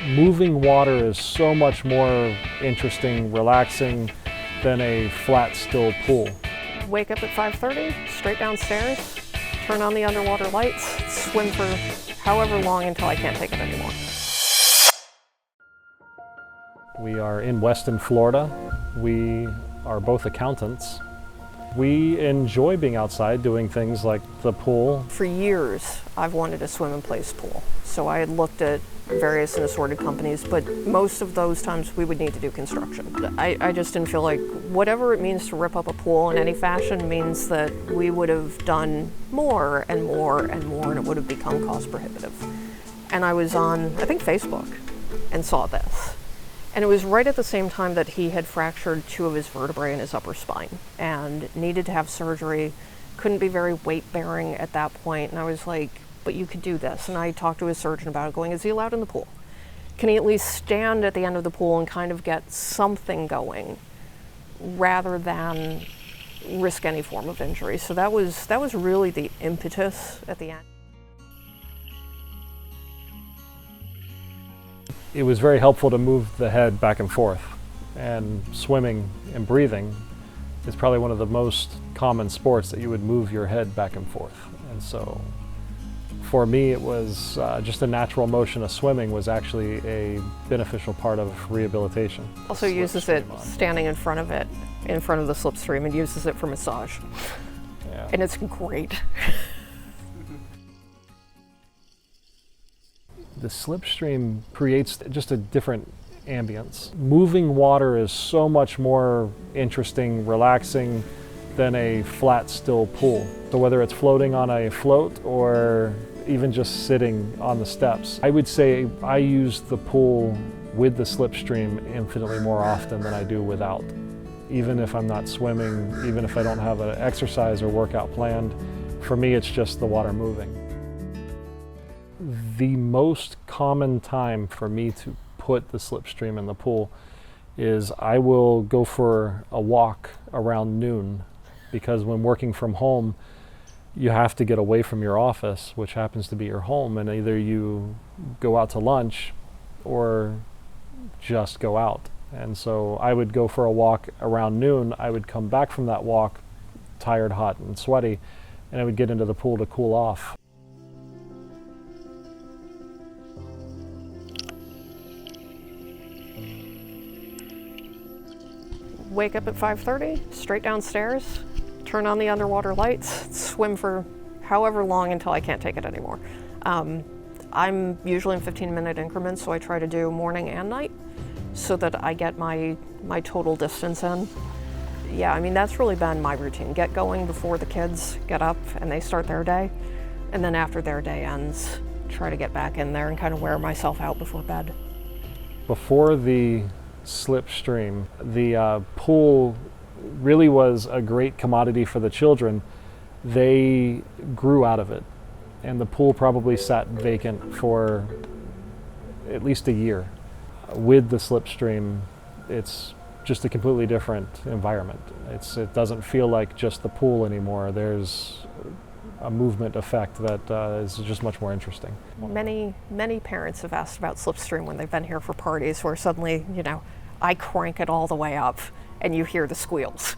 Moving water is so much more interesting, relaxing than a flat, still pool. Wake up at 5:30, straight downstairs, turn on the underwater lights, swim for however long until I can't take it anymore. We are in Weston, Florida. We are both accountants. We enjoy being outside doing things like the pool. For years, I've wanted a swim in place pool. So I had looked at various and assorted companies, but most of those times we would need to do construction. I just didn't feel like whatever it means to rip up a pool in any fashion means that we would have done more and more and more, and it would have become cost prohibitive. And I was on, I think, Facebook and saw this. And it was right at the same time that he had fractured 2 of his vertebrae in his upper spine and needed to have surgery, couldn't be very weight-bearing at that point. And I was like, but you could do this. And I talked to his surgeon about it, going, is he allowed in the pool? Can he at least stand at the end of the pool and kind of get something going rather than risk any form of injury? So that was really the impetus at the end. It was very helpful to move the head back and forth, and swimming and breathing is probably one of the most common sports that you would move your head back and forth. And so for me, it was just a natural motion of swimming was actually a beneficial part of rehabilitation. Also uses it standing in front of the Slipstream, and uses it for massage. Yeah. And it's great. The Slipstream creates just a different ambience. Moving water is so much more interesting, relaxing than a flat, still pool. So whether it's floating on a float or even just sitting on the steps, I would say I use the pool with the Slipstream infinitely more often than I do without. Even if I'm not swimming, even if I don't have an exercise or workout planned, for me it's just the water moving. The most common time for me to put the Slipstream in the pool is I will go for a walk around noon, because when working from home, you have to get away from your office, which happens to be your home, and either you go out to lunch or just go out. And so I would go for a walk around noon. I would come back from that walk tired, hot, and sweaty, and I would get into the pool to cool off. Wake up at 5:30, straight downstairs, turn on the underwater lights, swim for however long until I can't take it anymore. I'm usually in 15-minute increments, so I try to do morning and night so that I get my total distance in. Yeah, I mean, that's really been my routine. Get going before the kids get up and they start their day, and then after their day ends, try to get back in there and kind of wear myself out before bed. Before the Slipstream, the pool really was a great commodity for the children. They grew out of it, and the pool probably sat vacant for at least a year. With the Slipstream, it's just a completely different environment. It doesn't feel like just the pool anymore. There's a movement effect that is just much more interesting. Many parents have asked about Slipstream when they've been here for parties, where suddenly, I crank it all the way up and you hear the squeals.